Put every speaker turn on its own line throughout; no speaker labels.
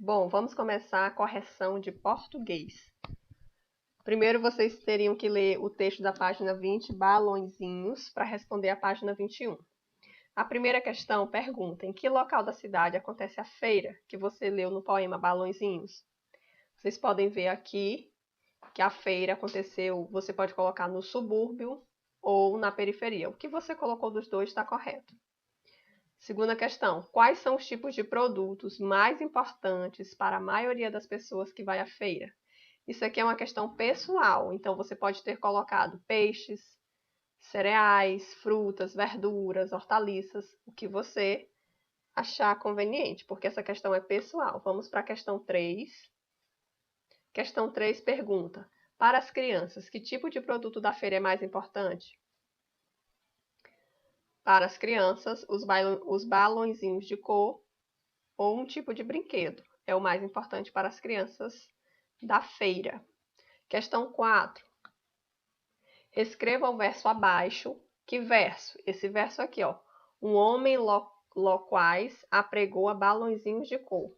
Bom, vamos começar a correção de português. Primeiro, vocês teriam que ler o texto da página 20, balõezinhos, para responder a página 21. A primeira questão pergunta: em que local da cidade acontece a feira que você leu no poema Balõezinhos? Vocês podem ver aqui que a feira aconteceu, você pode colocar no subúrbio ou na periferia. O que você colocou dos dois está correto. Segunda questão: quais são os tipos de produtos mais importantes para a maioria das pessoas que vai à feira? Isso aqui é uma questão pessoal, então você pode ter colocado peixes, cereais, frutas, verduras, hortaliças, o que você achar conveniente, porque essa questão é pessoal. Vamos para a questão 3. Questão 3 pergunta: para as crianças, que tipo de produto da feira é mais importante? Para as crianças, os balõezinhos de cor ou um tipo de brinquedo é o mais importante para as crianças da feira. Questão 4. Escreva o verso abaixo. Que verso? Esse verso aqui, ó. Um homem loquaz apregoa balõezinhos de cor.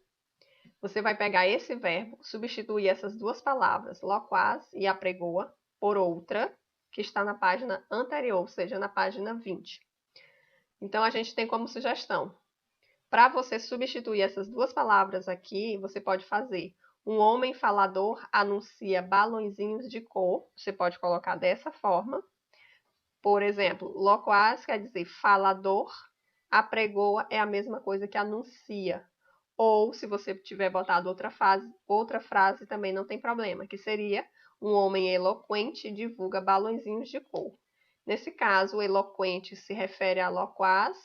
Você vai pegar esse verbo, substituir essas duas palavras, loquaz e apregoa, por outra, que está na página anterior, ou seja, na página 20. Então, a gente tem como sugestão: para você substituir essas duas palavras aqui, você pode fazer: um homem falador anuncia balõezinhos de cor. Você pode colocar dessa forma. Por exemplo, loquaz quer dizer falador, apregoa é a mesma coisa que anuncia. Ou, se você tiver botado outra frase também não tem problema, que seria: um homem eloquente divulga balõezinhos de cor. Nesse caso, eloquente se refere a loquaz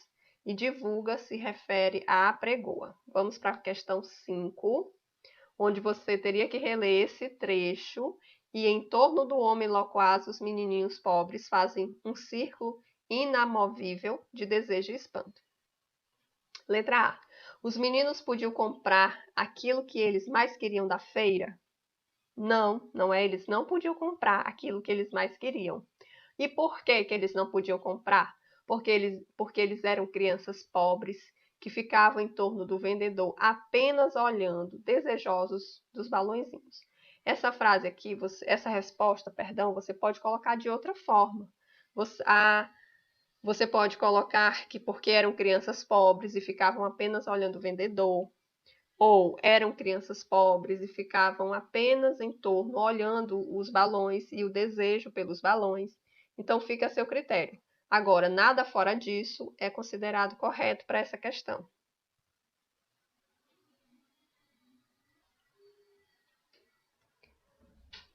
e divulga se refere a apregoa. Vamos para a questão 5, onde você teria que reler esse trecho e em torno do homem loquaz os menininhos pobres fazem um círculo inamovível de desejo e espanto. Letra A. Os meninos podiam comprar aquilo que eles mais queriam da feira? Não é. Eles não podiam comprar aquilo que eles mais queriam. E por que eles não podiam comprar? Porque eles eram crianças pobres que ficavam em torno do vendedor apenas olhando, desejosos dos balõezinhos. Essa frase aqui, essa resposta, perdão, você pode colocar de outra forma. Você pode colocar que porque eram crianças pobres e ficavam apenas olhando o vendedor, ou eram crianças pobres e ficavam apenas em torno olhando os balões e o desejo pelos balões. Então fica a seu critério. Agora, nada fora disso é considerado correto para essa questão.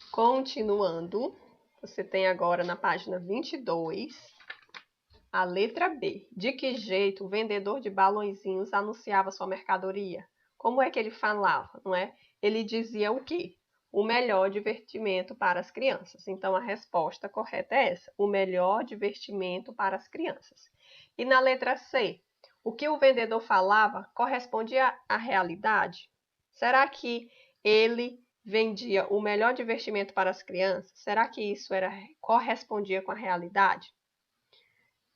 Continuando, você tem agora na página 22 a letra B. De que jeito o vendedor de balõezinhos anunciava sua mercadoria? Como é que ele falava, não é? Ele dizia o quê? O melhor divertimento para as crianças. Então, a resposta correta é essa: o melhor divertimento para as crianças. E na letra C, o que o vendedor falava correspondia à realidade? Será que ele vendia o melhor divertimento para as crianças? Será que isso correspondia com a realidade?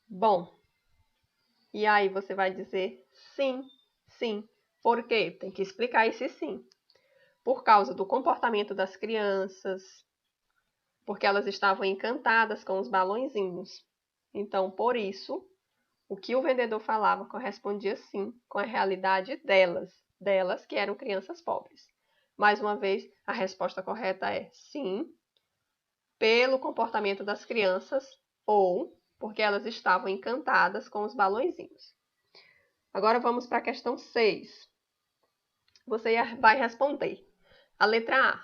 Bom, e aí você vai dizer sim, sim. Por quê? Tem que explicar esse sim. Por causa do comportamento das crianças, porque elas estavam encantadas com os balõezinhos. Então, por isso, o que o vendedor falava correspondia sim com a realidade delas que eram crianças pobres. Mais uma vez, a resposta correta é sim, pelo comportamento das crianças ou porque elas estavam encantadas com os balõezinhos. Agora vamos para a questão 6. Você vai responder. A letra A.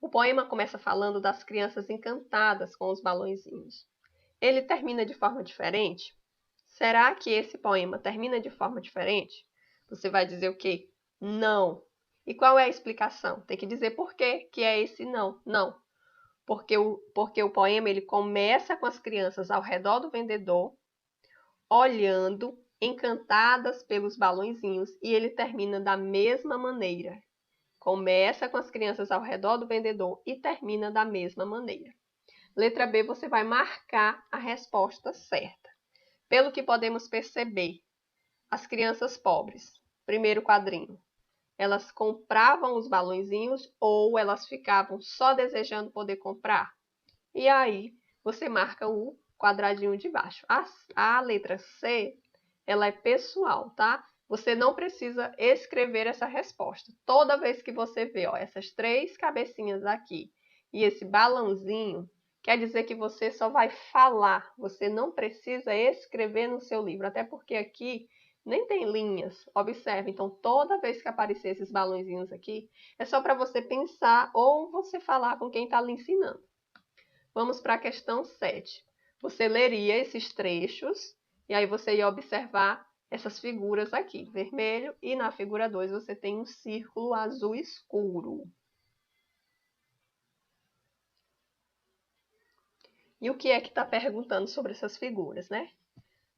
O poema começa falando das crianças encantadas com os balõezinhos. Ele termina de forma diferente? Será que esse poema termina de forma diferente? Você vai dizer o quê? Não. E qual é a explicação? Tem que dizer por que é esse não. Não. Porque o poema ele começa com as crianças ao redor do vendedor, olhando, encantadas pelos balõezinhos, e ele termina da mesma maneira. Começa com as crianças ao redor do vendedor e termina da mesma maneira. Letra B, você vai marcar a resposta certa. Pelo que podemos perceber, as crianças pobres. Primeiro quadrinho. Elas compravam os balõezinhos ou elas ficavam só desejando poder comprar? E aí, você marca o quadradinho de baixo. A letra C, ela é pessoal, tá? Você não precisa escrever essa resposta. Toda vez que você vê, ó, essas 3 cabecinhas aqui e esse balãozinho, quer dizer que você só vai falar. Você não precisa escrever no seu livro, até porque aqui nem tem linhas. Observe, então toda vez que aparecer esses balãozinhos aqui, é só para você pensar ou você falar com quem está lhe ensinando. Vamos para a questão 7. Você leria esses trechos e aí você ia observar essas figuras aqui, vermelho, e na figura 2 você tem um círculo azul escuro. E o que é que está perguntando sobre essas figuras, né?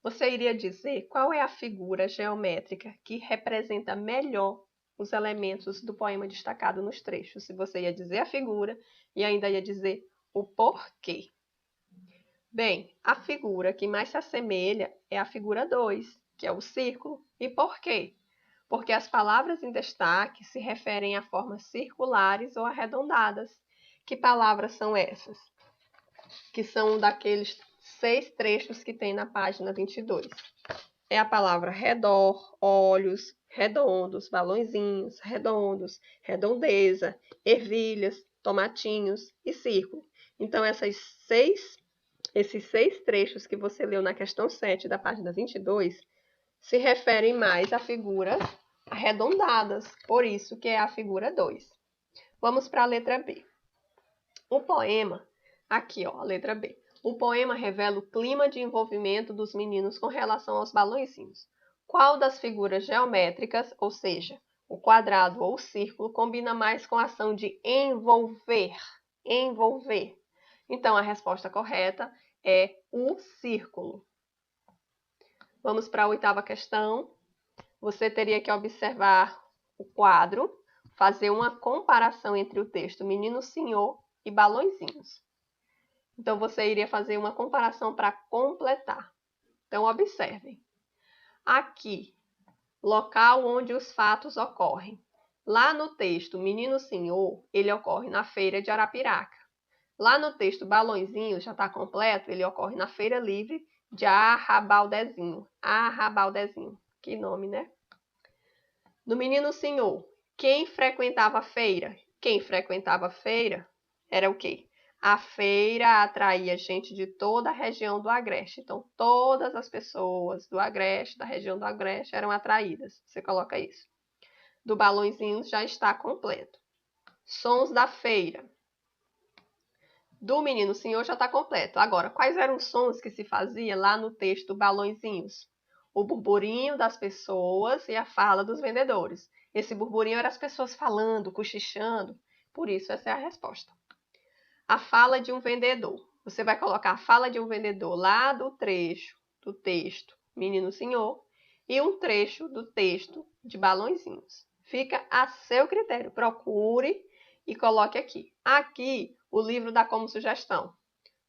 Você iria dizer qual é a figura geométrica que representa melhor os elementos do poema destacado nos trechos. Se você ia dizer a figura e ainda ia dizer o porquê. Bem, a figura que mais se assemelha é a figura 2, que é o círculo. E por quê? Porque as palavras em destaque se referem a formas circulares ou arredondadas. Que palavras são essas? Que são daqueles 6 trechos que tem na página 22. É a palavra redor, olhos, redondos, balõezinhos, redondos, redondeza, ervilhas, tomatinhos e círculo. Então, esses 6 trechos que você leu na questão 7 da página 22 se referem mais a figuras arredondadas, por isso que é a figura 2. Vamos para a letra B. O poema, aqui ó, a letra B. O poema revela o clima de envolvimento dos meninos com relação aos balõezinhos. Qual das figuras geométricas, ou seja, o quadrado ou o círculo, combina mais com a ação de envolver? Envolver. Então, a resposta correta é o círculo. Vamos para a 8ª questão. Você teria que observar o quadro, fazer uma comparação entre o texto Menino Senhor e Balõezinhos. Então, você iria fazer uma comparação para completar. Então, observem. Aqui, local onde os fatos ocorrem. Lá no texto Menino Senhor, ele ocorre na feira de Arapiraca. Lá no texto Balõezinhos, já está completo, ele ocorre na Feira Livre de Arrabaldezinho. Arrabaldezinho. Que nome, né? No Menino Senhor, quem frequentava a feira? Quem frequentava a feira era o quê? A feira atraía gente de toda a região do Agreste. Então, todas as pessoas do Agreste, da região do Agreste, eram atraídas. Você coloca isso. Do Balõezinhos já está completo. Sons da feira. Do Menino Senhor já está completo. Agora, quais eram os sons que se fazia lá no texto Balõezinhos? O burburinho das pessoas e a fala dos vendedores. Esse burburinho era as pessoas falando, cochichando. Por isso, essa é a resposta. A fala de um vendedor. Você vai colocar a fala de um vendedor lá do trecho do texto Menino Senhor e um trecho do texto de Balõezinhos. Fica a seu critério. Procure e coloque aqui. Aqui, o livro dá como sugestão.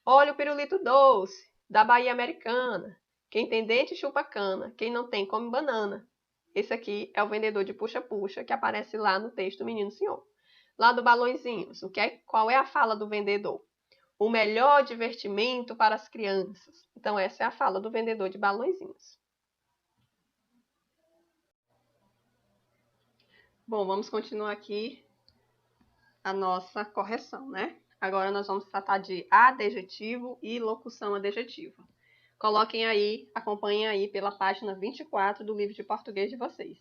Olha o pirulito doce, da Bahia Americana. Quem tem dente chupa cana, quem não tem come banana. Esse aqui é o vendedor de puxa-puxa que aparece lá no texto Menino Senhor. Lá do Balõezinhos, qual é a fala do vendedor? O melhor divertimento para as crianças. Então, essa é a fala do vendedor de Balõezinhos. Bom, vamos continuar aqui a nossa correção, né? Agora nós vamos tratar de adjetivo e locução adjetiva. Coloquem aí, acompanhem aí pela página 24 do livro de português de vocês.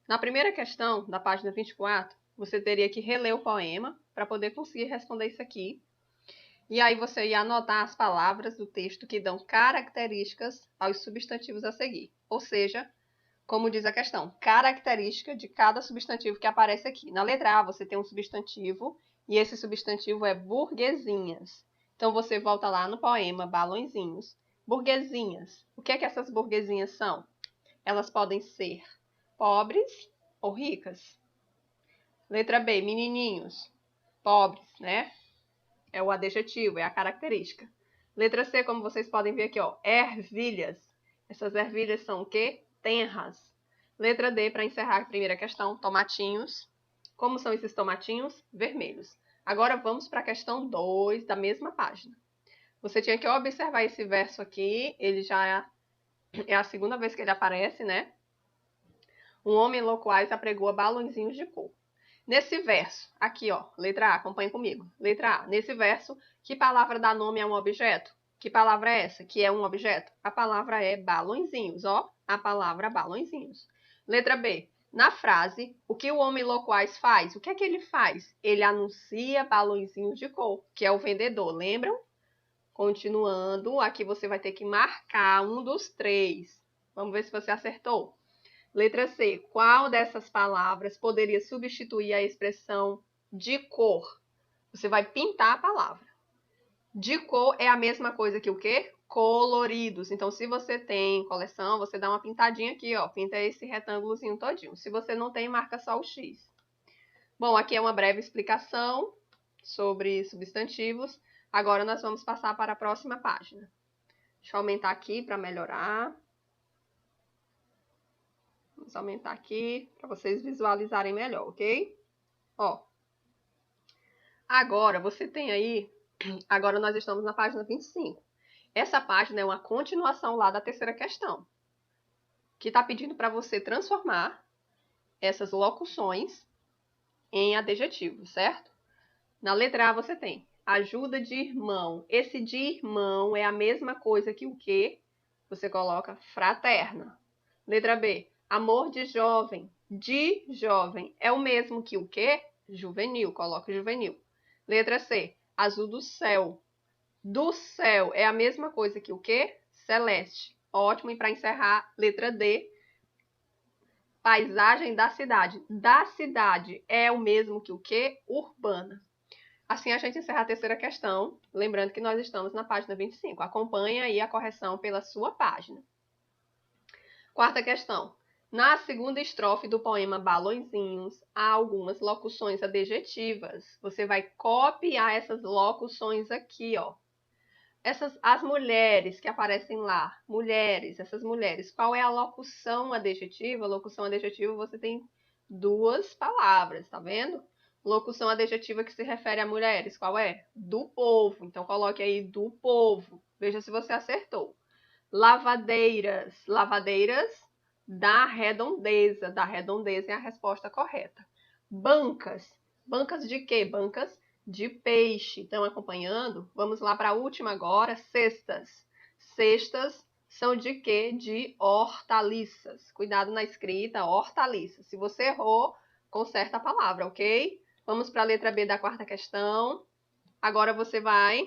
Na primeira questão, da página 24, você teria que reler o poema para poder conseguir responder isso aqui. E aí você ia anotar as palavras do texto que dão características aos substantivos a seguir. Ou seja, como diz a questão, característica de cada substantivo que aparece aqui. Na letra A você tem um substantivo e esse substantivo é burguesinhas. Então você volta lá no poema Balõezinhos. Burguesinhas. O que é que essas burguesinhas são? Elas podem ser pobres ou ricas. Letra B, menininhos. Pobres, né? É o adjetivo, é a característica. Letra C, como vocês podem ver aqui, ó, ervilhas. Essas ervilhas são o quê? Tenras. Letra D, para encerrar a primeira questão, tomatinhos. Como são esses tomatinhos? Vermelhos. Agora vamos para a questão 2 da mesma página. Você tinha que observar esse verso aqui, ele já é a segunda vez que ele aparece, né? Um homem loquaz apregoa balãozinhos de cor. Nesse verso, aqui ó, letra A, acompanhe comigo. Letra A, nesse verso, que palavra dá nome a um objeto? Que palavra é essa que é um objeto? A palavra é balõezinhos, ó. A palavra balõezinhos. Letra B, na frase, o que o homem loquaz faz? O que é que ele faz? Ele anuncia balõezinhos de cor, que é o vendedor, lembram? Continuando, aqui você vai ter que marcar um dos três. Vamos ver se você acertou. Letra C. Qual dessas palavras poderia substituir a expressão de cor? Você vai pintar a palavra. De cor é a mesma coisa que o quê? Coloridos. Então, se você tem coleção, você dá uma pintadinha aqui, ó. Pinta esse retângulozinho todinho. Se você não tem, marca só o X. Bom, aqui é uma breve explicação sobre substantivos. Agora nós vamos passar para a próxima página. Deixa eu aumentar aqui para melhorar. Vamos aumentar aqui para vocês visualizarem melhor, ok? Ó. Agora você tem aí... Agora nós estamos na página 25. Essa página é uma continuação lá da terceira questão, que está pedindo para você transformar essas locuções em adjetivos, certo? Na letra A você tem ajuda de irmão. Esse de irmão é a mesma coisa que o quê? Você coloca fraterna. Letra B, amor de jovem. De jovem é o mesmo que o quê? Juvenil, coloca juvenil. Letra C, azul do céu. Do céu é a mesma coisa que o quê? Celeste. Ótimo, e para encerrar, letra D, paisagem da cidade. Da cidade é o mesmo que o quê? Urbana. Assim a gente encerra a terceira questão, lembrando que nós estamos na página 25. Acompanhe aí a correção pela sua página. Quarta questão. Na segunda estrofe do poema Balõezinhos, há algumas locuções adjetivas. Você vai copiar essas locuções aqui, ó. As mulheres que aparecem lá, essas mulheres, qual é a locução adjetiva? Locução adjetiva você tem duas palavras, tá vendo? Locução adjetiva que se refere a mulheres, qual é? Do povo. Então coloque aí do povo. Veja se você acertou. Lavadeiras. Lavadeiras da redondeza. Da redondeza é a resposta correta. Bancas. Bancas de quê? Bancas de peixe. Estão acompanhando? Vamos lá para a última agora. Cestas. Cestas são de quê? De hortaliças. Cuidado na escrita, hortaliças. Se você errou, conserta a palavra, ok? Vamos para a letra B da quarta questão. Agora você vai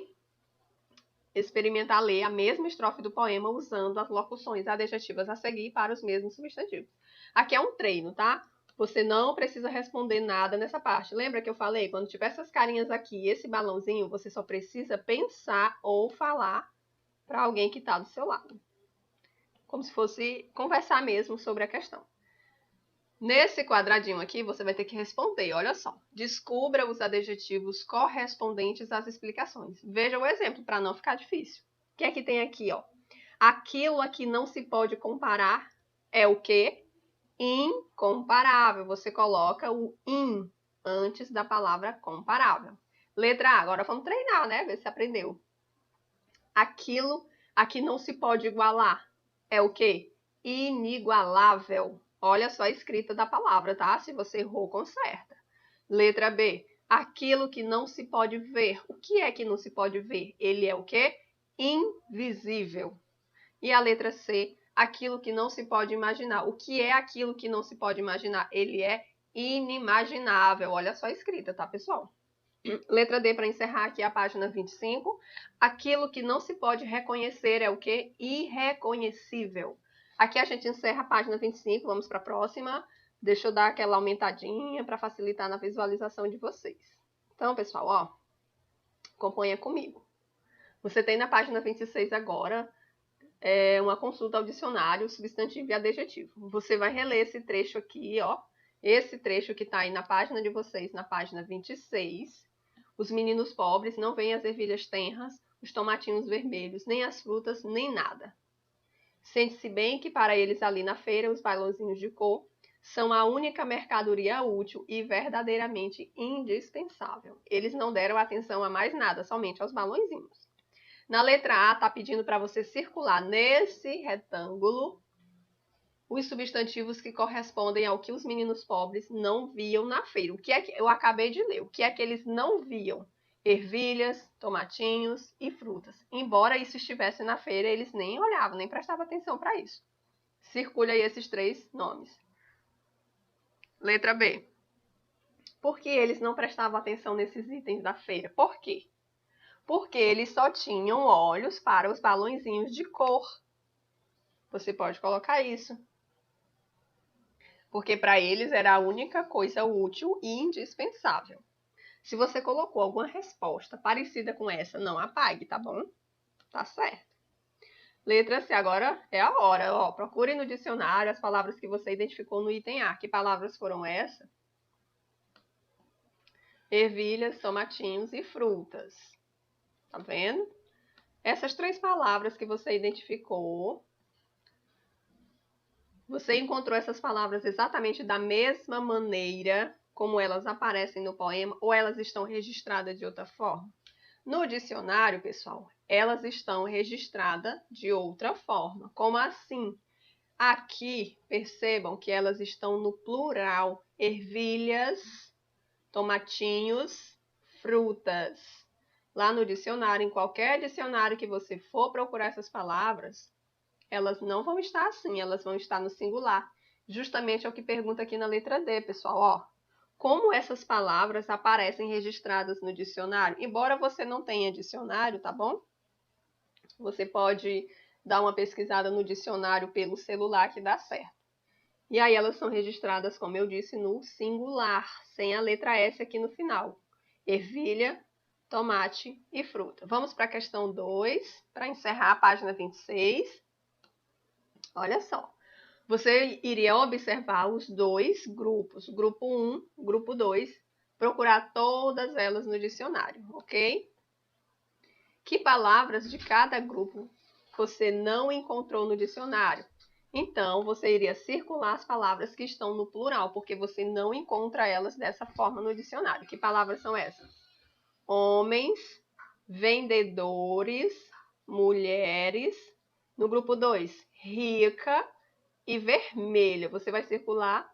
experimentar ler a mesma estrofe do poema usando as locuções adjetivas a seguir para os mesmos substantivos. Aqui é um treino, tá? Você não precisa responder nada nessa parte. Lembra que eu falei? Quando tiver essas carinhas aqui e esse balãozinho, você só precisa pensar ou falar para alguém que está do seu lado. Como se fosse conversar mesmo sobre a questão. Nesse quadradinho aqui, você vai ter que responder, olha só. Descubra os adjetivos correspondentes às explicações. Veja o exemplo, para não ficar difícil. O que é que tem aqui, ó? Aquilo a que não se pode comparar é o quê? Incomparável. Você coloca o in antes da palavra comparável. Letra A. Agora vamos treinar, né? Ver se aprendeu. Aquilo a que não se pode igualar é o quê? Inigualável. Olha só a escrita da palavra, tá? Se você errou, conserta. Letra B. Aquilo que não se pode ver. O que é que não se pode ver? Ele é o quê? Invisível. E a letra C. Aquilo que não se pode imaginar. O que é aquilo que não se pode imaginar? Ele é inimaginável. Olha só a escrita, tá, pessoal? Letra D, para encerrar aqui a página 25. Aquilo que não se pode reconhecer é o quê? Irreconhecível. Aqui a gente encerra a página 25, vamos para a próxima. Deixa eu dar aquela aumentadinha para facilitar na visualização de vocês. Então, pessoal, ó, acompanha comigo. Você tem na página 26 agora uma consulta ao dicionário, substantivo e adjetivo. Você vai reler esse trecho aqui, ó. Esse trecho que está aí na página de vocês, na página 26. Os meninos pobres não veem as ervilhas tenras, os tomatinhos vermelhos, nem as frutas, nem nada. Sente-se bem que para eles ali na feira, os balãozinhos de cor são a única mercadoria útil e verdadeiramente indispensável. Eles não deram atenção a mais nada, somente aos balãozinhos. Na letra A, está pedindo para você circular nesse retângulo os substantivos que correspondem ao que os meninos pobres não viam na feira. O que é que eu acabei de ler? O que é que eles não viam? Ervilhas, tomatinhos e frutas. Embora isso estivesse na feira, eles nem olhavam, nem prestavam atenção para isso. Circule aí esses 3 nomes. Letra B. Por que eles não prestavam atenção nesses itens da feira? Por quê? Porque eles só tinham olhos para os balõezinhos de cor. Você pode colocar isso. Porque para eles era a única coisa útil e indispensável. Se você colocou alguma resposta parecida com essa, não apague, tá bom? Tá certo. Letra C, agora é a hora. Ó, procure no dicionário as palavras que você identificou no item A. Que palavras foram essas? Ervilhas, tomatinhos e frutas. Tá vendo? Essas 3 palavras que você identificou, você encontrou essas palavras exatamente da mesma maneira como elas aparecem no poema ou elas estão registradas de outra forma? No dicionário, pessoal, elas estão registradas de outra forma. Como assim? Aqui, percebam que elas estão no plural. Ervilhas, tomatinhos, frutas. Lá no dicionário, em qualquer dicionário que você for procurar essas palavras, elas não vão estar assim, elas vão estar no singular. Justamente é o que pergunta aqui na letra D, pessoal. Ó, como essas palavras aparecem registradas no dicionário? Embora você não tenha dicionário, tá bom? Você pode dar uma pesquisada no dicionário pelo celular que dá certo. E aí elas são registradas, como eu disse, no singular, sem a letra S aqui no final. Ervilha, tomate e fruta. Vamos para a questão 2, para encerrar a página 26. Olha só. Você iria observar os 2 grupos, grupo 1, grupo 2, procurar todas elas no dicionário, ok? Que palavras de cada grupo você não encontrou no dicionário? Então, você iria circular as palavras que estão no plural, porque você não encontra elas dessa forma no dicionário. Que palavras são essas? Homens, vendedores, mulheres. No grupo 2, rica e vermelha. Você vai circular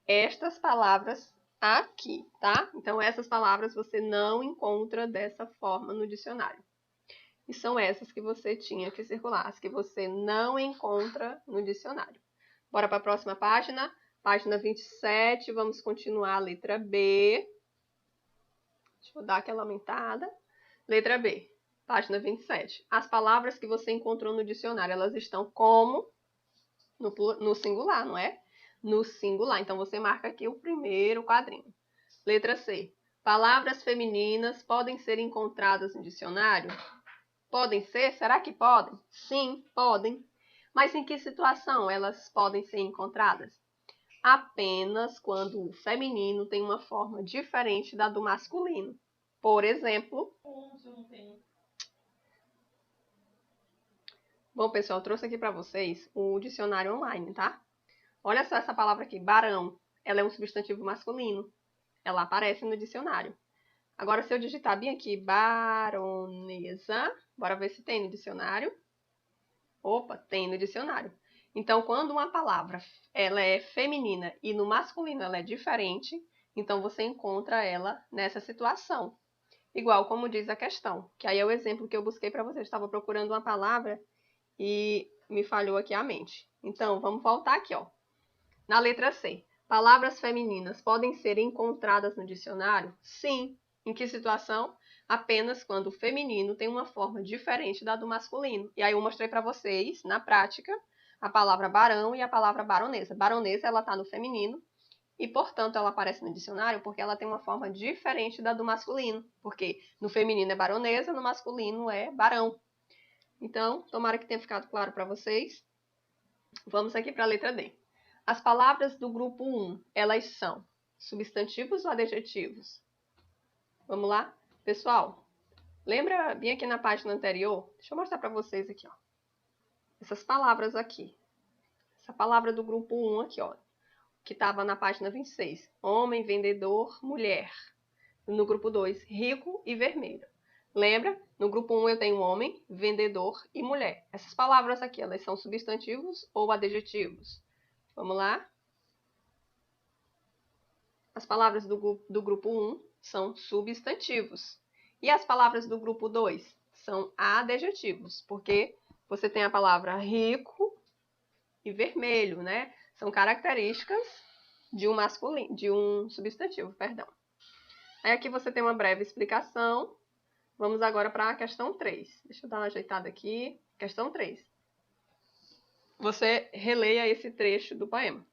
estas palavras aqui, tá? Então, essas palavras você não encontra dessa forma no dicionário. E são essas que você tinha que circular, as que você não encontra no dicionário. Bora para a próxima página, página 27, vamos continuar a letra B. Deixa eu dar aquela aumentada. Letra B, página 27. As palavras que você encontrou no dicionário, elas estão como? No singular, não é? No singular. Então, você marca aqui o primeiro quadrinho. Letra C. Palavras femininas podem ser encontradas no dicionário? Podem ser? Será que podem? Sim, podem. Mas em que situação elas podem ser encontradas? Apenas quando o feminino tem uma forma diferente da do masculino. Por exemplo... Bom, pessoal, eu trouxe aqui para vocês o dicionário online, tá? Olha só essa palavra aqui, barão. Ela é um substantivo masculino. Ela aparece no dicionário. Agora, se eu digitar bem aqui, baronesa, bora ver se tem no dicionário. Opa, tem no dicionário. Então, quando uma palavra ela é feminina e no masculino ela é diferente, então você encontra ela nessa situação. Igual como diz a questão, que aí é o exemplo que eu busquei para vocês. Eu estava procurando uma palavra e me falhou aqui a mente. Então, vamos voltar aqui, ó. Na letra C. Palavras femininas podem ser encontradas no dicionário? Sim. Em que situação? Apenas quando o feminino tem uma forma diferente da do masculino. E aí eu mostrei para vocês, na prática, a palavra barão e a palavra baronesa. Baronesa, ela está no feminino e, portanto, ela aparece no dicionário porque ela tem uma forma diferente da do masculino. Porque no feminino é baronesa, no masculino é barão. Então, tomara que tenha ficado claro para vocês. Vamos aqui para a letra D. As palavras do grupo 1, elas são substantivos ou adjetivos? Vamos lá? Pessoal, lembra bem aqui na página anterior? Deixa eu mostrar para vocês aqui, ó. essas palavras aqui. Essa palavra do grupo 1 aqui, ó, que estava na página 26. Homem, vendedor, mulher. No grupo 2, rico e vermelho. Lembra? No grupo 1 eu tenho homem, vendedor e mulher. Essas palavras aqui, elas são substantivos ou adjetivos? Vamos lá? As palavras do grupo 1 são substantivos. E as palavras do grupo 2 são adjetivos, porque você tem a palavra rico e vermelho, né? São características de um substantivo, perdão. Aí aqui você tem uma breve explicação. Vamos agora para a questão 3. Deixa eu dar uma ajeitada aqui. Questão 3. Você releia esse trecho do poema.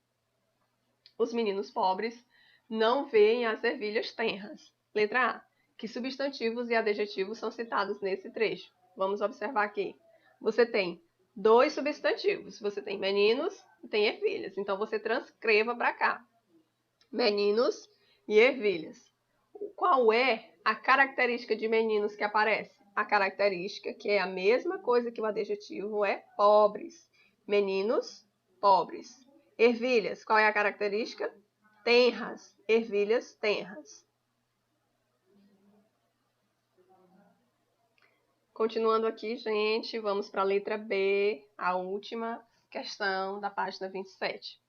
Os meninos pobres não veem as ervilhas tenras. Letra A. Que substantivos e adjetivos são citados nesse trecho? Vamos observar aqui. Você tem dois substantivos. Você tem meninos e tem ervilhas. Então, você transcreva para cá. Meninos e ervilhas. Qual é a característica de meninos que aparece? A característica, que é a mesma coisa que o adjetivo, é pobres. Meninos, pobres. Ervilhas, qual é a característica? Tenras. Ervilhas, tenras. Continuando aqui, gente, vamos para a letra B, a última questão da página 27.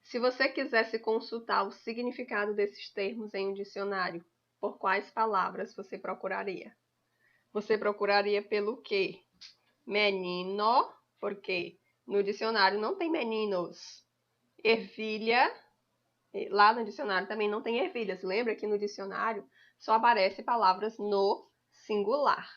Se você quisesse consultar o significado desses termos em um dicionário, por quais palavras você procuraria? Você procuraria pelo quê? Menino, porque no dicionário não tem meninos. Ervilha, lá no dicionário também não tem ervilhas. Lembra que no dicionário só aparecem palavras no singular.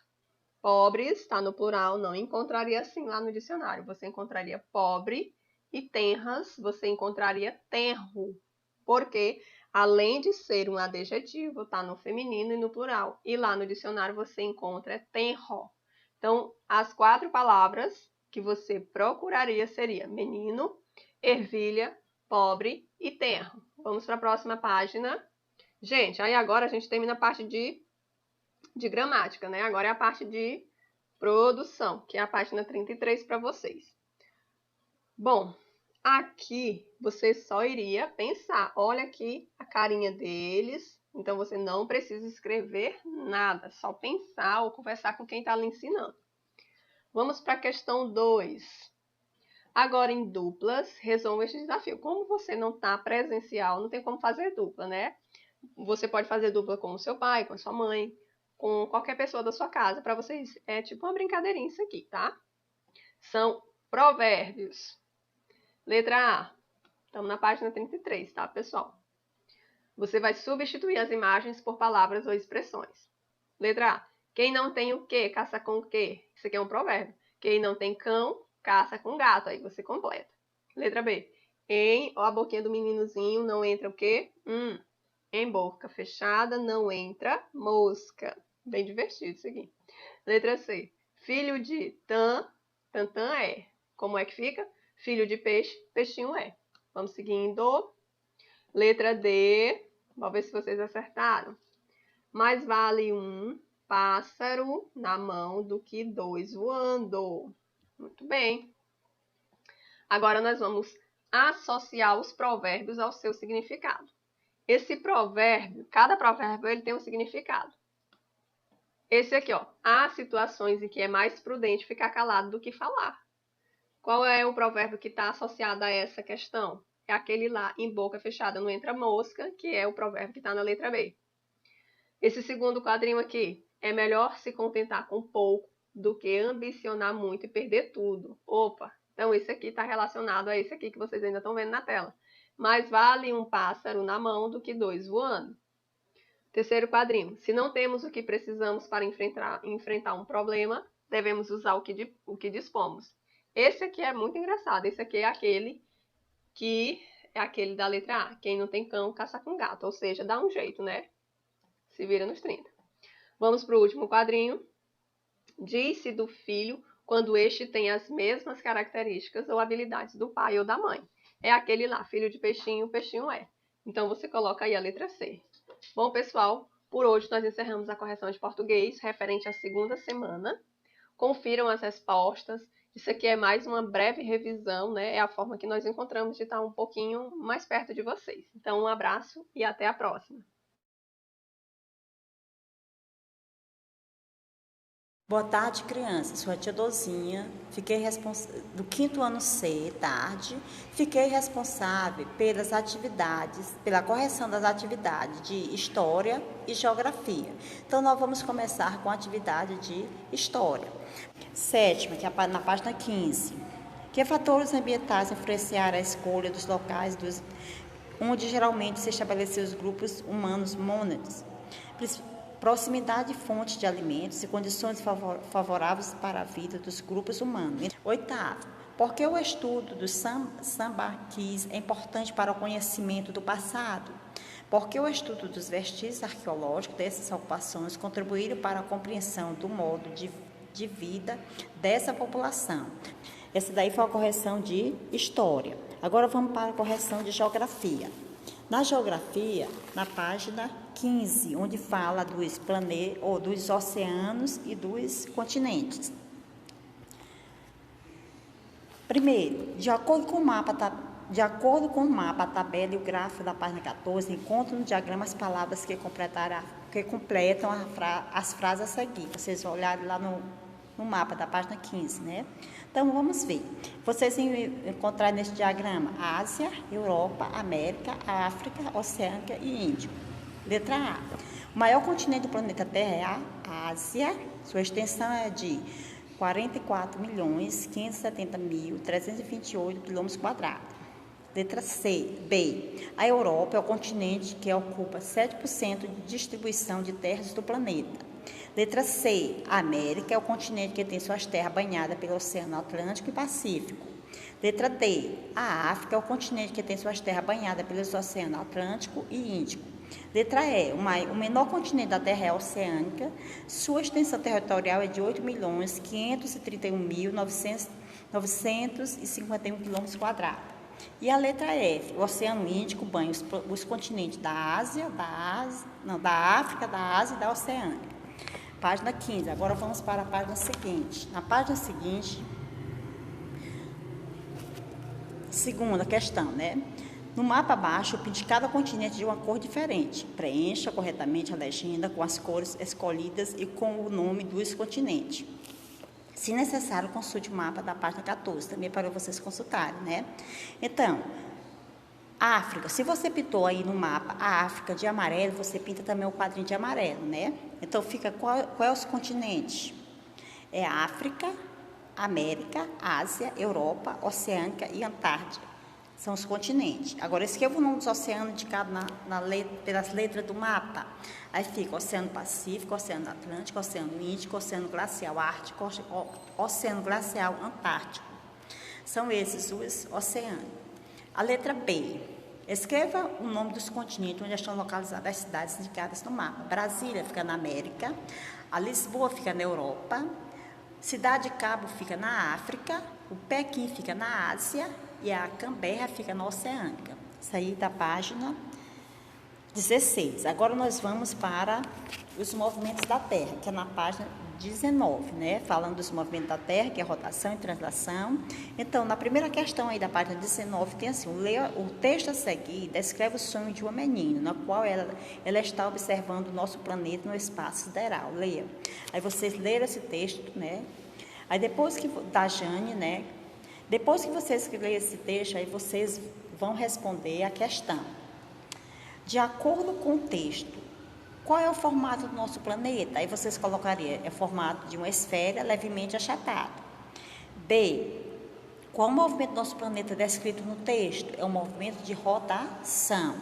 Pobres, está no plural, não encontraria assim lá no dicionário. Você encontraria pobre e tenras, você encontraria tenro. Porque, além de ser um adjetivo, está no feminino e no plural. E lá no dicionário você encontra tenro. Então, as 4 palavras que você procuraria seria menino, ervilha, pobre e tenro. Vamos para a próxima página. Gente, aí agora a gente termina a parte de gramática, né? Agora é a parte de produção, que é a página 33 para vocês. Bom, aqui você só iria pensar. Olha aqui a carinha deles. Então, você não precisa escrever nada, só pensar ou conversar com quem está lhe ensinando. Vamos para a questão 2. Agora, em duplas, resolva este desafio. Como você não está presencial, não tem como fazer dupla, né? Você pode fazer dupla com o seu pai, com a sua mãe, com qualquer pessoa da sua casa. Para vocês, é tipo uma brincadeirinha isso aqui, tá? São provérbios. Letra A. Estamos na página 33, tá, pessoal? Você vai substituir as imagens por palavras ou expressões. Letra A. Quem não tem o quê, caça com o quê? Isso aqui é um provérbio. Quem não tem cão, caça com gato. Aí você completa. Letra B. Ó, a boquinha do meninozinho não entra o quê? Em boca fechada não entra mosca. Bem divertido isso aqui. Letra C. Filho de tantã é. Como é que fica? Filho de peixe, peixinho é. Vamos seguindo. Letra D. Vamos ver se vocês acertaram. Mais vale um pássaro na mão do que 2 voando. Muito bem. Agora nós vamos associar os provérbios ao seu significado. Esse provérbio, cada provérbio ele tem um significado. Esse aqui, ó. Há situações em que é mais prudente ficar calado do que falar. Qual é o provérbio que está associado a essa questão? É aquele lá, em boca fechada não entra mosca, que é o provérbio que está na letra B. Esse segundo quadrinho aqui, é melhor se contentar com pouco do que ambicionar muito e perder tudo. Opa, então esse aqui está relacionado a esse aqui que vocês ainda estão vendo na tela. Mais vale um pássaro na mão do que 2 voando. Terceiro quadrinho, se não temos o que precisamos para enfrentar um problema, devemos usar o que dispomos. Esse aqui é muito engraçado, esse aqui é aquele da letra A. Quem não tem cão, caça com gato, ou seja, dá um jeito, né? Se vira nos 30. Vamos para o último quadrinho. Diz-se do filho quando este tem as mesmas características ou habilidades do pai ou da mãe. É aquele lá, filho de peixinho, peixinho é. Então, você coloca aí a letra C. Bom, pessoal, por hoje nós encerramos a correção de português referente à segunda semana. Confiram as respostas Isso aqui é mais uma breve revisão, né? É a forma que nós encontramos de estar um pouquinho mais perto de vocês. Então, um abraço e até a próxima.
Boa tarde, crianças. Sou a tia Dozinha. Do quinto ano C, tarde. Fiquei responsável pelas atividades, pela correção das atividades de História e Geografia. Então, nós vamos começar com a atividade de História. Sétima, que é na página 15. Que fatores ambientais influenciaram a escolha dos locais onde geralmente se estabelecem os grupos humanos mônades? Proximidade de fontes de alimentos e condições favoráveis para a vida dos grupos humanos. Oitavo, por que o estudo dos sambaquis é importante para o conhecimento do passado? Porque o estudo dos vestígios arqueológicos dessas ocupações contribuíram para a compreensão do modo de vida dessa população. Essa daí foi a correção de História. Agora vamos para a correção de Geografia. Na Geografia, na página 15, onde fala dos planetas, ou dos oceanos e dos continentes. Primeiro, de acordo com o mapa, a tabela e o gráfico da página 14, encontram no diagrama as palavras que completam as frases a seguir. Vocês olharem lá no mapa da página 15, né? Então, vamos ver. Vocês encontrarem nesse diagrama Ásia, Europa, América, África, Oceânica e Índico. Letra A. O maior continente do planeta Terra é a Ásia. Sua extensão é de 44.570.328 km². Letra C. B. A Europa é o continente que ocupa 7% de distribuição de terras do planeta. Letra C. A América é o continente que tem suas terras banhadas pelo Oceano Atlântico e Pacífico. Letra D. A África é o continente que tem suas terras banhadas pelos oceanos Atlântico e Índico. Letra E. O menor continente da Terra é a Oceânica. Sua extensão territorial é de 8.531.951 km². E a letra F. O Oceano Índico banha os continentes da África, da Ásia e da Oceânica. Página 15. Agora vamos para a página seguinte. Na página seguinte, segunda questão, né? No mapa abaixo, pinte cada continente de uma cor diferente. Preencha corretamente a legenda com as cores escolhidas e com o nome dos continentes. Se necessário, consulte o mapa da página 14, também para vocês consultarem, né? Então, África, se você pintou aí no mapa a África de amarelo, você pinta também o quadrinho de amarelo, né? Então, fica qual é os continentes? É África, América, Ásia, Europa, Oceânica e Antártica. São os continentes. Agora, escreva o nome dos oceanos indicado pelas letras do mapa. Aí fica Oceano Pacífico, Oceano Atlântico, Oceano Índico, Oceano Glacial Ártico, Oceano Glacial Antártico. São esses os oceanos. A letra B. Escreva o nome dos continentes onde estão localizadas as cidades indicadas no mapa. Brasília fica na América, a Lisboa fica na Europa, Cidade de Cabo fica na África, o Pequim fica na Ásia e a Canberra fica na Oceânica. Isso aí da página 16. Agora nós vamos para os movimentos da Terra, que é na página 19, né? Falando dos movimentos da Terra, que é rotação e translação. Então, na primeira questão aí da página 19, tem assim, o texto a seguir descreve o sonho de uma menina, na qual ela está observando o nosso planeta no espaço sideral. Leia. Aí vocês leram esse texto, né? Aí depois da Jane, né? Depois que vocês lerem esse texto, aí vocês vão responder a questão. De acordo com o texto, qual é o formato do nosso planeta? Aí vocês colocariam, é formato de uma esfera levemente achatada. B, qual o movimento do nosso planeta descrito no texto? É um movimento de rotação.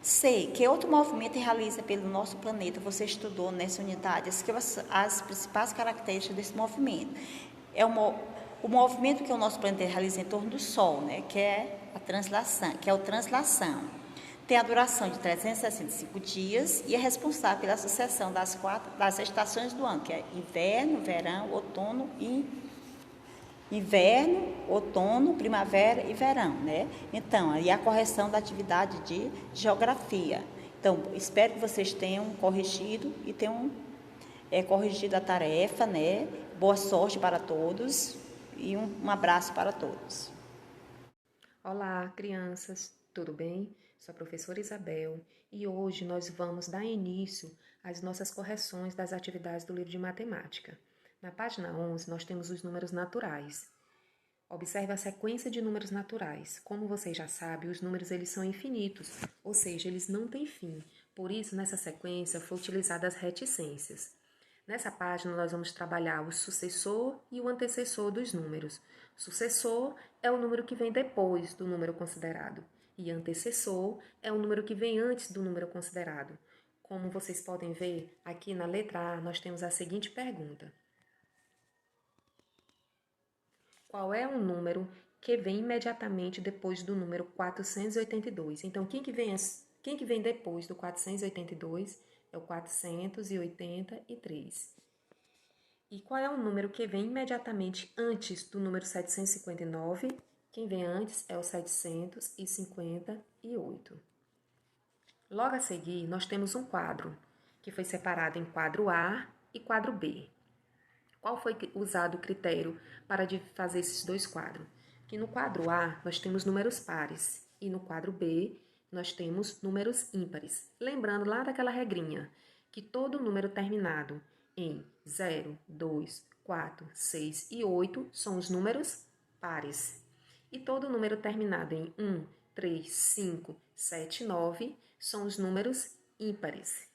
C, que outro movimento realiza pelo nosso planeta? Você estudou nessa unidade as principais características desse movimento. É o movimento que o nosso planeta realiza em torno do Sol, né? Que é a translação, Tem a duração de 365 dias e é responsável pela sucessão das estações do ano, que é inverno, verão, outono, primavera e verão, né? Então, aí a correção da atividade de geografia. Então, espero que vocês tenham corrigido e tenham corrigido a tarefa, né? Boa sorte para todos E um abraço para todos.
Olá, crianças, tudo bem? Sou a professora Isabel e hoje nós vamos dar início às nossas correções das atividades do livro de matemática. Na página 11, nós temos os números naturais. Observe a sequência de números naturais. Como vocês já sabem, os números eles são infinitos, ou seja, eles não têm fim. Por isso, nessa sequência, foi utilizada as reticências. Nessa página, nós vamos trabalhar o sucessor e o antecessor dos números. Sucessor é o número que vem depois do número considerado, e antecessor é o número que vem antes do número considerado. Como vocês podem ver, aqui na letra A, nós temos a seguinte pergunta: qual é o número que vem imediatamente depois do número 482? Então, quem que vem depois do 482 é o 483. E qual é o número que vem imediatamente antes do número 759? Quem vem antes é o 758. Logo a seguir, nós temos um quadro, que foi separado em quadro A e quadro B. Qual foi usado o critério para fazer esses dois quadros? Que no quadro A nós temos números pares e no quadro B nós temos números ímpares. Lembrando lá daquela regrinha, que todo número terminado em 0, 2, 4, 6 e 8 são os números pares. E todo número terminado em 1, 3, 5, 7, 9 são os números ímpares.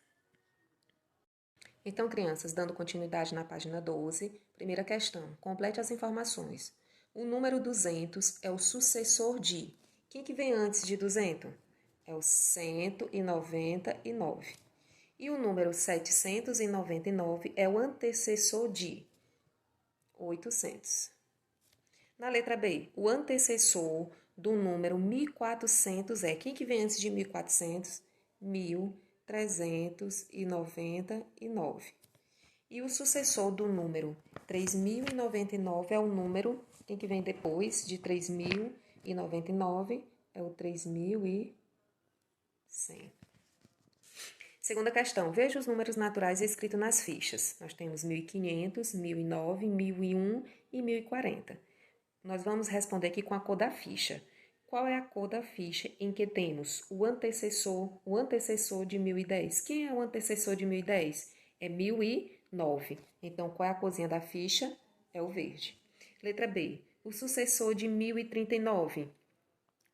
Então, crianças, dando continuidade na página 12, primeira questão, complete as informações. O número 200 é o sucessor de... Quem que vem antes de 200? É o 199. E o número 799 é o antecessor de 800. Na letra B, o antecessor do número 1400 é... Quem que vem antes de 1400? 1399. E o sucessor do número 3099 é o número, quem que vem depois de 3099 é o 3100. Segunda questão, veja os números naturais escritos nas fichas. Nós temos 1500, 1009, 1001 e 1040. Nós vamos responder aqui com a cor da ficha. Qual é a cor da ficha em que temos o antecessor de 1010? Quem é o antecessor de 1010? É 1009. Então, qual é a corzinha da ficha? É o verde. Letra B. O sucessor de 1039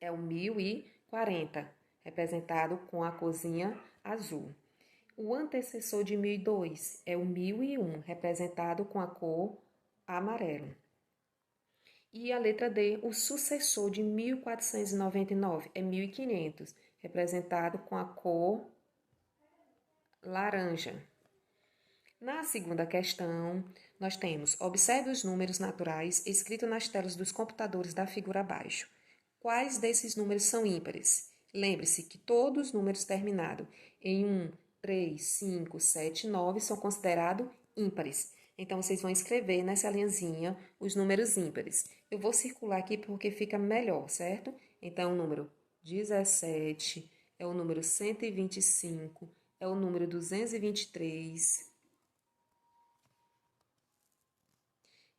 é o 1040, representado com a corzinha azul. O antecessor de 1002 é o 1001, representado com a cor amarelo. E a letra D, o sucessor de 1499 é 1500, representado com a cor laranja. Na segunda questão, nós temos, observe os números naturais escritos nas telas dos computadores da figura abaixo. Quais desses números são ímpares? Lembre-se que todos os números terminados em 1, 3, 5, 7, 9 são considerados ímpares. Então, vocês vão escrever nessa linhazinha os números ímpares. Eu vou circular aqui porque fica melhor, certo? Então, o número 17, é o número 125, é o número 223,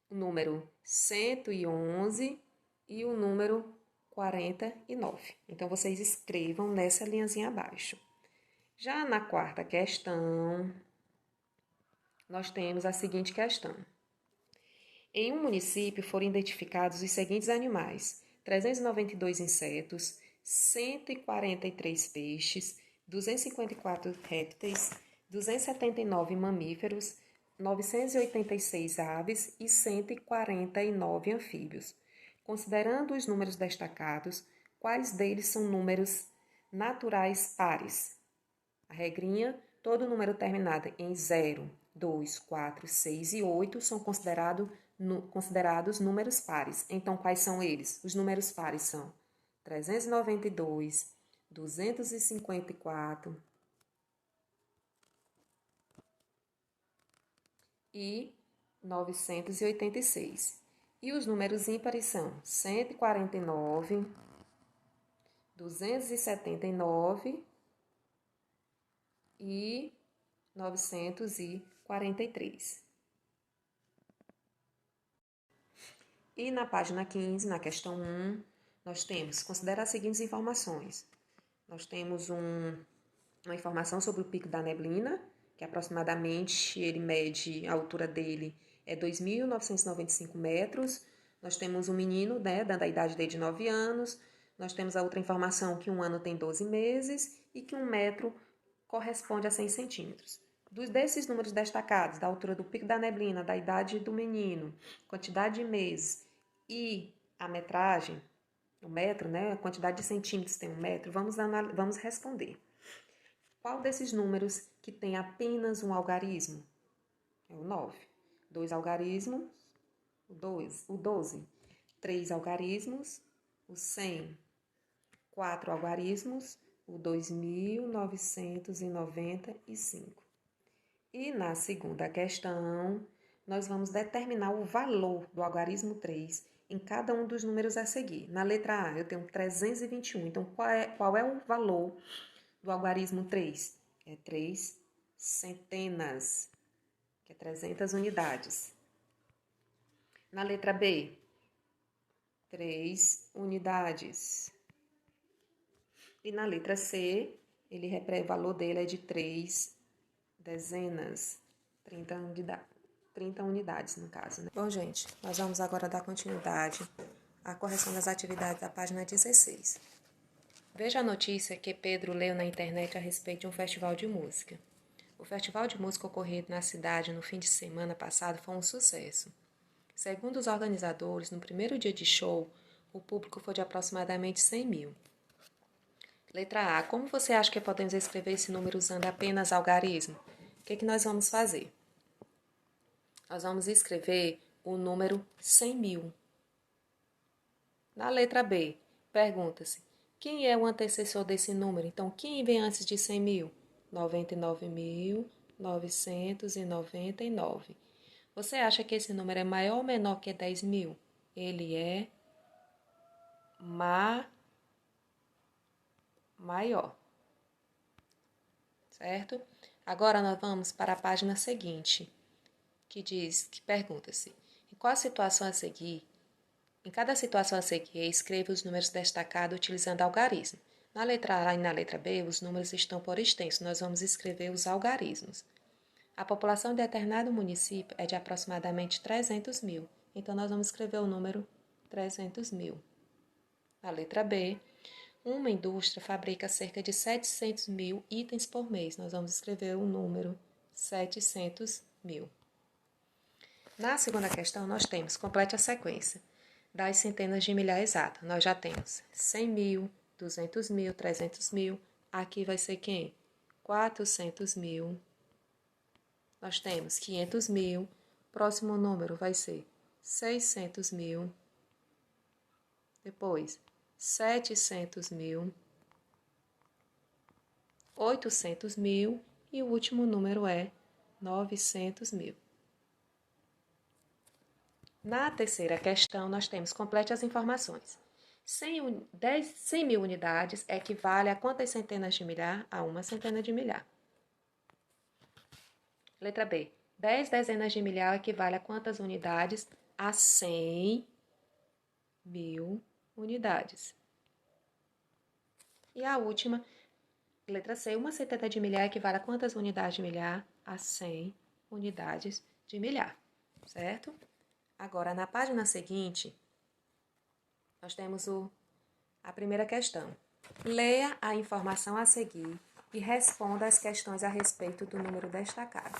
o número 111 e o número 49. Então, vocês escrevam nessa linhazinha abaixo. Já na quarta questão, nós temos a seguinte questão. Em um município foram identificados os seguintes animais: 392 insetos, 143 peixes, 254 répteis, 279 mamíferos, 986 aves e 149 anfíbios. Considerando os números destacados, quais deles são números naturais pares? A regrinha, todo número terminado em 0, 2, 4, 6 e 8 são considerados números pares. Então, quais são eles? Os números pares são 392, 254 e 986. E os números ímpares são 149, 279 e 943. E na página 15, na questão 1, nós temos, considera as seguintes informações. Nós temos uma informação sobre o pico da neblina, que aproximadamente ele mede, a altura dele é 2.995 metros. Nós temos um menino, né, dando a idade dele de 9 anos. Nós temos a outra informação que um ano tem 12 meses e que 1 metro corresponde a 100 centímetros. Desses números destacados, da altura do pico da neblina, da idade do menino, quantidade de meses e a metragem, o metro, né, a quantidade de centímetros tem 1 metro, vamos responder. Qual desses números que tem apenas um algarismo? É o 9. 2 algarismos, o 12. 3 algarismos, o 100. 4 algarismos, o 2.995. E na segunda questão, nós vamos determinar o valor do algarismo 3 em cada um dos números a seguir. Na letra A, eu tenho 321. Então, qual é o valor do algarismo 3? É 3 centenas, que é 300 unidades. Na letra B, 3 unidades. E na letra C, o valor dele é de 3 dezenas, 30 unidades no caso, né? Bom, gente, nós vamos agora dar continuidade à correção das atividades da página 16. Veja a notícia que Pedro leu na internet a respeito de um festival de música. O festival de música ocorrido na cidade no fim de semana passado foi um sucesso. Segundo os organizadores, no primeiro dia de show, o público foi de aproximadamente 100 mil. Letra A. Como você acha que podemos escrever esse número usando apenas algarismo? O que nós vamos fazer? Nós vamos escrever o número 100 mil. Na letra B, pergunta-se, quem é o antecessor desse número? Então, quem vem antes de 100 mil? 99.999. Você acha que esse número é maior ou menor que 10 mil? Ele é maior. Certo? Agora nós vamos para a página seguinte, que pergunta-se, em cada situação a seguir, escreva os números destacados utilizando algarismo. Na letra A e na letra B, os números estão por extenso, nós vamos escrever os algarismos. A população de determinado município é de aproximadamente 300 mil, então nós vamos escrever o número 300 mil. Na letra B, uma indústria fabrica cerca de 700 mil itens por mês. Nós vamos escrever o número 700 mil. Na segunda questão, nós temos, complete a sequência das centenas de milhar exatas. Nós já temos 100 mil, 200 mil, 300 mil. Aqui vai ser quem? 400 mil. Nós temos 500 mil. Próximo número vai ser 600 mil. Depois, 700 mil, 800 mil e o último número é 900 mil. Na terceira questão, nós temos complete as informações. 100 mil unidades equivale a quantas centenas de milhar? A uma centena de milhar. Letra B. 10 dezenas de milhar equivale a quantas unidades? A 100 mil unidades. E a última, letra C, uma centena de milhar equivale a quantas unidades de milhar? A 100 unidades de milhar, certo? Agora, na página seguinte, nós temos a primeira questão. Leia a informação a seguir e responda as questões a respeito do número destacado.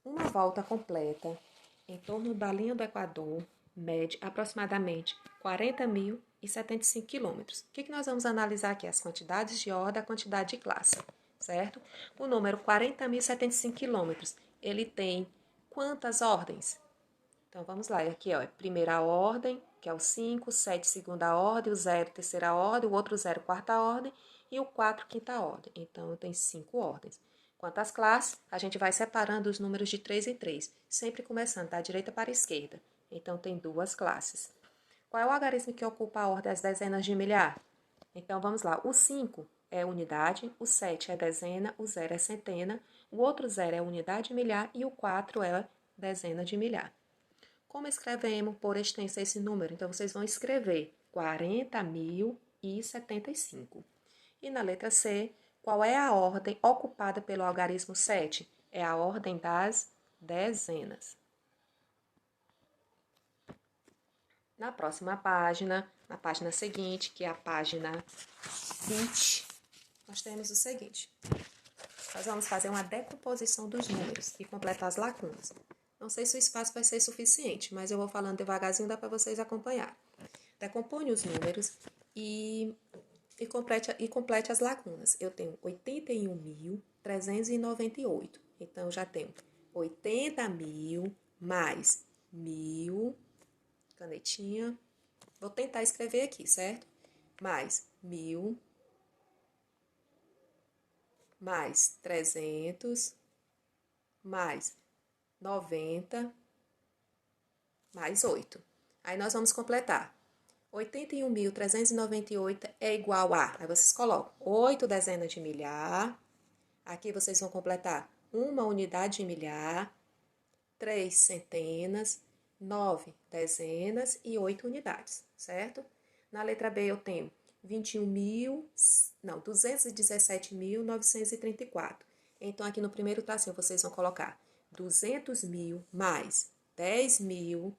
Uma volta completa em torno da linha do Equador mede aproximadamente 40.075 quilômetros. O que nós vamos analisar aqui? As quantidades de ordem, a quantidade de classe, certo? O número 40.075 quilômetros, ele tem quantas ordens? Então, vamos lá. Aqui, ó, primeira ordem, que é o 5, 7, segunda ordem, o 0, terceira ordem, o outro 0, quarta ordem e o 4, quinta ordem. Então, tem 5 ordens. Quanto às classes, a gente vai separando os números de 3 em 3, sempre começando da direita para a esquerda. Então, tem 2 classes. Qual é o algarismo que ocupa a ordem das dezenas de milhar? Então, vamos lá. O 5 é unidade, o 7 é dezena, o 0 é centena, o outro 0 é unidade de milhar e o 4 é dezena de milhar. Como escrevemos por extenso esse número? Então, vocês vão escrever 40.075. E na letra C, qual é a ordem ocupada pelo algarismo 7? É a ordem das dezenas. Na próxima página, na página seguinte, que é a página 20, nós temos o seguinte. Nós vamos fazer uma decomposição dos números e completar as lacunas. Não sei se o espaço vai ser suficiente, mas eu vou falando devagarzinho, dá para vocês acompanhar. Decompõe os números e complete as lacunas. Eu tenho 81.398. Então, eu já tenho 80.000 mais 1.000, canetinha. Vou tentar escrever aqui, certo? Mais 1.000, mais 300, mais 90, mais 8. Aí nós vamos completar. 81.398 é igual a... Aí vocês colocam 8 dezenas de milhar. Aqui vocês vão completar uma unidade de milhar, 3 centenas, 9 dezenas e 8 unidades, certo? Na letra B eu tenho 217.934. Então, aqui no primeiro tracinho vocês vão colocar 200.000 mais 10.000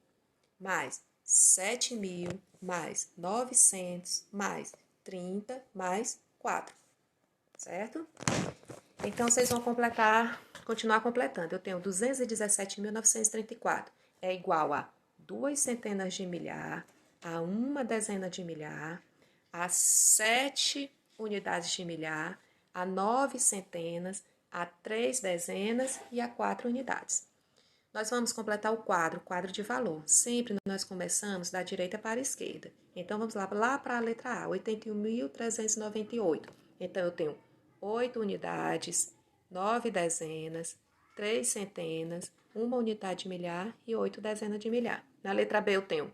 mais 7.000 mais 900 mais 30 mais 4, certo? Então, vocês vão continuar completando. Eu tenho 217.934. É igual a 2 centenas de milhar, a 1 dezena de milhar, a 7 unidades de milhar, a 9 centenas, a 3 dezenas e a 4 unidades. Nós vamos completar o quadro de valor. Sempre nós começamos da direita para a esquerda. Então, vamos lá para a letra A, 81.398. Então, eu tenho 8 unidades, 9 dezenas, 3 centenas, 1 unidade de milhar e 8 dezenas de milhar. Na letra B, eu tenho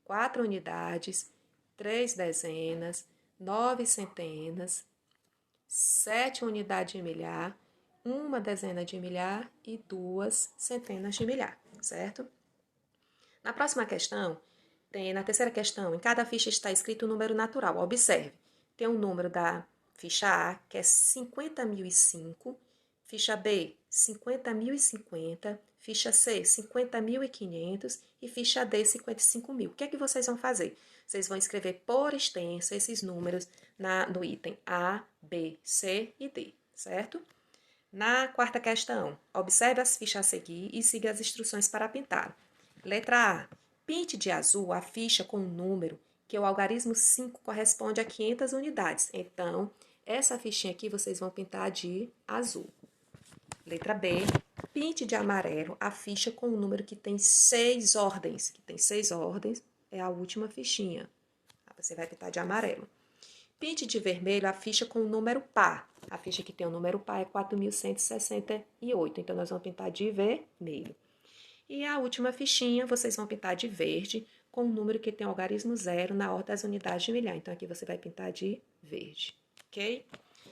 4 unidades, 3 dezenas, 9 centenas, 7 unidades de milhar, 1 dezena de milhar e 2 centenas de milhar, certo? Na próxima questão, na terceira questão, em cada ficha está escrito o número natural. Observe, tem um número da ficha A, que é 50.005, ficha B, 50.050, ficha C, 50.500 e ficha D, 55.000. O que é que vocês vão fazer? Vocês vão escrever por extenso esses números no item A, B, C e D, certo? Na quarta questão, observe as fichas a seguir e siga as instruções para pintar. Letra A. Pinte de azul a ficha com um número que o algarismo 5 corresponde a 500 unidades. Então, essa fichinha aqui vocês vão pintar de azul. Letra B. Pinte de amarelo a ficha com um número que tem 6 ordens. É a última fichinha. Você vai pintar de amarelo. Pinte de vermelho a ficha com o número par. A ficha que tem o número par é 4.168. Então, nós vamos pintar de vermelho. E a última fichinha, vocês vão pintar de verde com o número que tem o algarismo 0 na ordem das unidades de milhar. Então, aqui você vai pintar de verde, ok?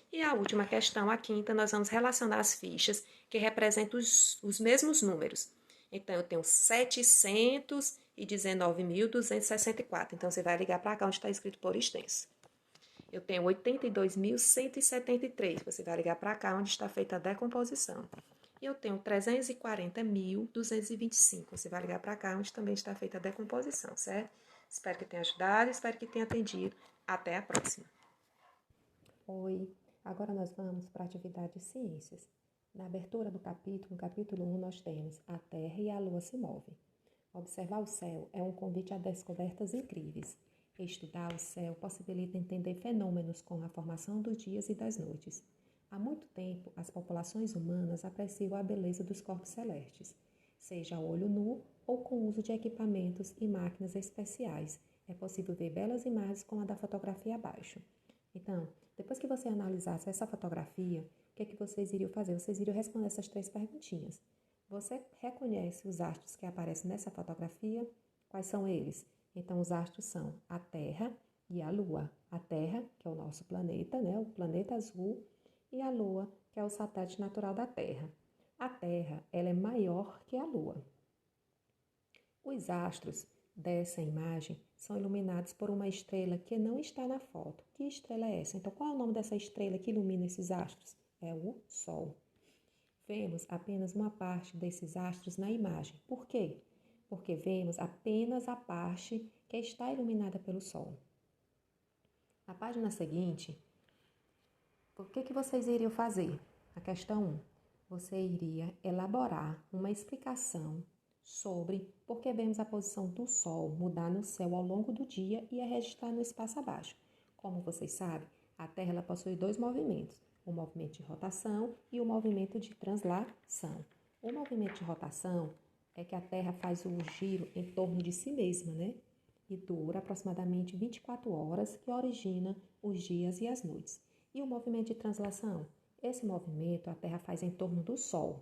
E a última questão, a quinta, nós vamos relacionar as fichas que representam os mesmos números. Então, eu tenho 719.264. Então, você vai ligar para cá onde está escrito por extenso. Eu tenho 82.173. Você vai ligar para cá onde está feita a decomposição. E eu tenho 340.225. Você vai ligar para cá onde também está feita a decomposição, certo? Espero que tenha ajudado, espero que tenha atendido. Até a próxima.
Oi, agora nós vamos para a atividade de ciências. Na abertura do capítulo, no capítulo 1, nós temos a Terra e a Lua se movem. Observar o céu é um convite a descobertas incríveis. Estudar o céu possibilita entender fenômenos como a formação dos dias e das noites. Há muito tempo, as populações humanas apreciam a beleza dos corpos celestes, seja a olho nu ou com o uso de equipamentos e máquinas especiais. É possível ver belas imagens como a da fotografia abaixo. Então, depois que você analisasse essa fotografia, o que é que vocês iriam fazer? Vocês iriam responder essas 3 perguntinhas. Você reconhece os astros que aparecem nessa fotografia? Quais são eles? Então, os astros são a Terra e a Lua. A Terra, que é o nosso planeta, né? O planeta azul, e a Lua, que é o satélite natural da Terra. A Terra, ela é maior que a Lua. Os astros dessa imagem são iluminados por uma estrela que não está na foto. Que estrela é essa? Então, qual é o nome dessa estrela que ilumina esses astros? É o Sol. Vemos apenas uma parte desses astros na imagem. Por quê? Porque vemos apenas a parte que está iluminada pelo Sol. Na página seguinte, o que vocês iriam fazer? A questão 1. Você iria elaborar uma explicação sobre por que vemos a posição do Sol mudar no céu ao longo do dia e é registrar no espaço abaixo. Como vocês sabem, a Terra ela possui dois movimentos, o movimento de rotação e o movimento de translação. O movimento de rotação é que a Terra faz o giro em torno de si mesma, né? E dura aproximadamente 24 horas, que origina os dias e as noites. E o movimento de translação? Esse movimento a Terra faz em torno do Sol.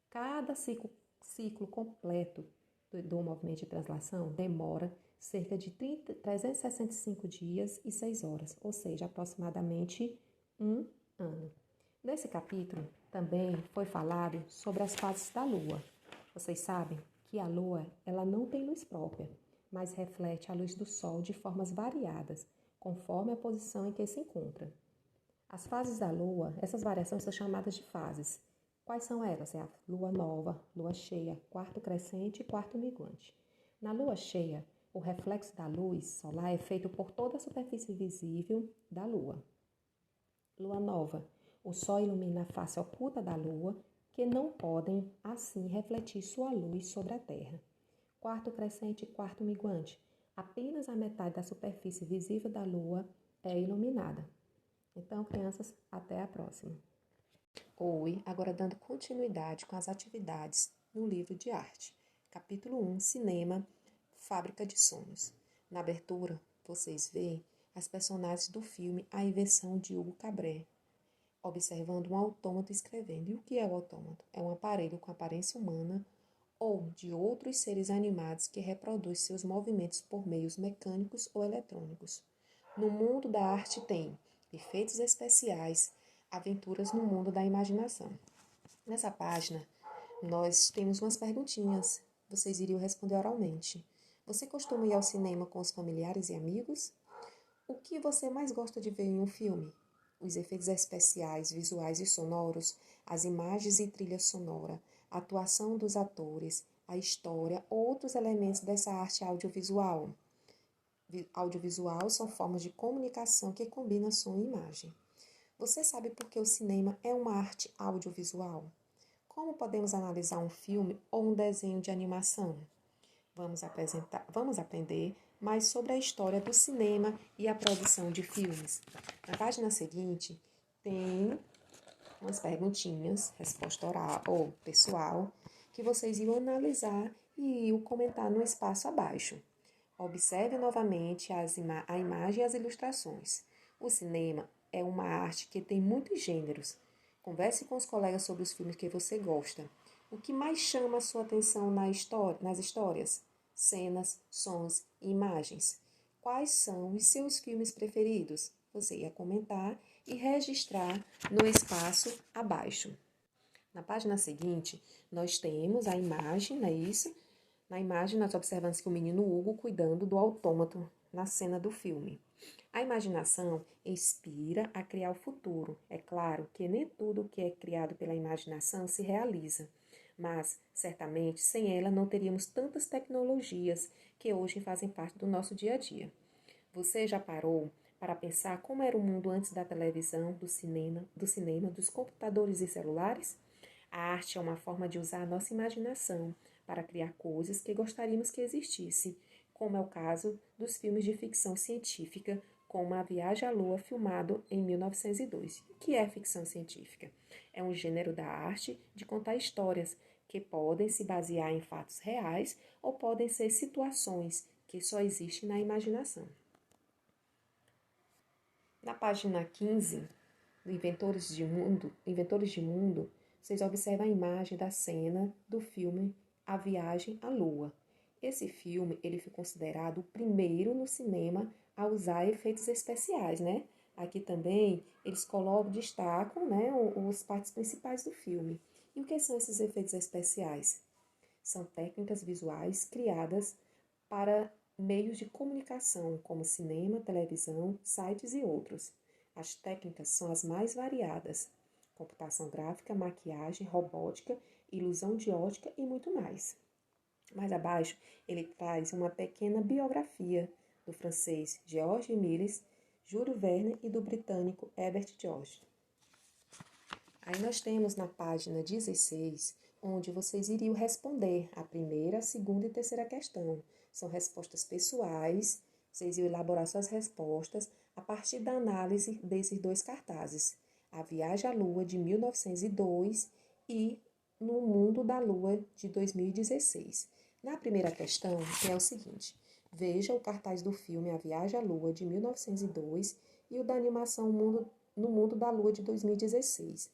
Cada ciclo completo do movimento de translação demora cerca de 365 dias e 6 horas, ou seja, aproximadamente um ano. Nesse capítulo também foi falado sobre as fases da Lua. Vocês sabem que a Lua ela não tem luz própria, mas reflete a luz do Sol de formas variadas, conforme a posição em que se encontra. As fases da Lua, essas variações são chamadas de fases. Quais são elas? É a Lua nova, Lua cheia, quarto crescente e quarto minguante. Na Lua cheia, o reflexo da luz solar é feito por toda a superfície visível da Lua. Lua nova, o Sol ilumina a face oculta da Lua, que não podem, assim, refletir sua luz sobre a Terra. Quarto crescente e quarto minguante, apenas a metade da superfície visível da Lua é iluminada. Então, crianças, até a próxima.
Oi, agora dando continuidade com as atividades no livro de arte. Capítulo 1, Cinema, Fábrica de Sonhos. Na abertura, vocês veem as personagens do filme A Invenção de Hugo Cabret, observando um autômato escrevendo. E o que é o autômato? É um aparelho com aparência humana ou de outros seres animados que reproduz seus movimentos por meios mecânicos ou eletrônicos. No mundo da arte tem efeitos especiais, aventuras no mundo da imaginação. Nessa página, nós temos umas perguntinhas. Vocês iriam responder oralmente. Você costuma ir ao cinema com os familiares e amigos? O que você mais gosta de ver em um filme? Os efeitos especiais, visuais e sonoros, as imagens e trilha sonora, a atuação dos atores, a história, outros elementos dessa arte audiovisual. Audiovisual são formas de comunicação que combinam som e imagem. Você sabe por que o cinema é uma arte audiovisual? Como podemos analisar um filme ou um desenho de animação? Vamos aprender mais sobre a história do cinema e a produção de filmes. Na página seguinte, tem umas perguntinhas, resposta oral ou pessoal, que vocês iam analisar e iam comentar no espaço abaixo. Observe novamente a imagem e as ilustrações. O cinema é uma arte que tem muitos gêneros. Converse com os colegas sobre os filmes que você gosta. O que mais chama a sua atenção nas histórias? Cenas, sons e imagens. Quais são os seus filmes preferidos? Você ia comentar e registrar no espaço abaixo. Na página seguinte, nós temos a imagem, não é isso? Na imagem, nós observamos que o menino Hugo cuidando do autômato na cena do filme. A imaginação inspira a criar o futuro. É claro que nem tudo que é criado pela imaginação se realiza, mas, certamente, sem ela não teríamos tantas tecnologias que hoje fazem parte do nosso dia a dia. Você já parou para pensar como era o mundo antes da televisão, do cinema, dos computadores e celulares? A arte é uma forma de usar a nossa imaginação para criar coisas que gostaríamos que existissem, como é o caso dos filmes de ficção científica, como A Viagem à Lua, filmado em 1902. O que é ficção científica? É um gênero da arte de contar histórias que podem se basear em fatos reais ou podem ser situações que só existem na imaginação. Na página 15, do Inventores de Mundo, vocês observam a imagem da cena do filme A Viagem à Lua. Esse filme ele foi considerado o primeiro no cinema a usar efeitos especiais, né? Aqui também eles destacam, né, os partes principais do filme. E o que são esses efeitos especiais? São técnicas visuais criadas para meios de comunicação, como cinema, televisão, sites e outros. As técnicas são as mais variadas: computação gráfica, maquiagem, robótica, ilusão de ótica e muito mais. Mais abaixo, ele traz uma pequena biografia do francês Georges Méliès, Júlio Verne e do britânico Herbert George. Aí nós temos na página 16, onde vocês iriam responder a primeira, a segunda e terceira questão. São respostas pessoais, vocês iriam elaborar suas respostas a partir da análise desses dois cartazes. A Viagem à Lua, de 1902, e No Mundo da Lua, de 2016. Na primeira questão, é o seguinte: veja o cartaz do filme A Viagem à Lua, de 1902, e o da animação No Mundo da Lua, de 2016.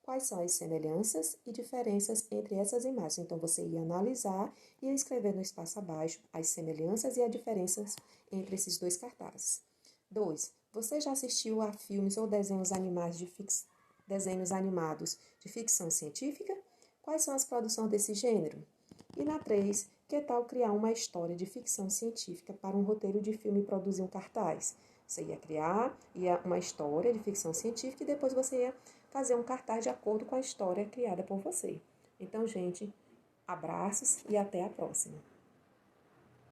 Quais são as semelhanças e diferenças entre essas imagens? Então, você ia analisar e ia escrever no espaço abaixo as semelhanças e as diferenças entre esses dois cartazes. 2. Você já assistiu a filmes ou desenhos animados de ficção científica? Quais são as produções desse gênero? E na 3, que tal criar uma história de ficção científica para um roteiro de filme e produzir um cartaz? Você ia criar uma história de ficção científica e depois você ia fazer um cartaz de acordo com a história criada por você. Então, gente, abraços e até a próxima.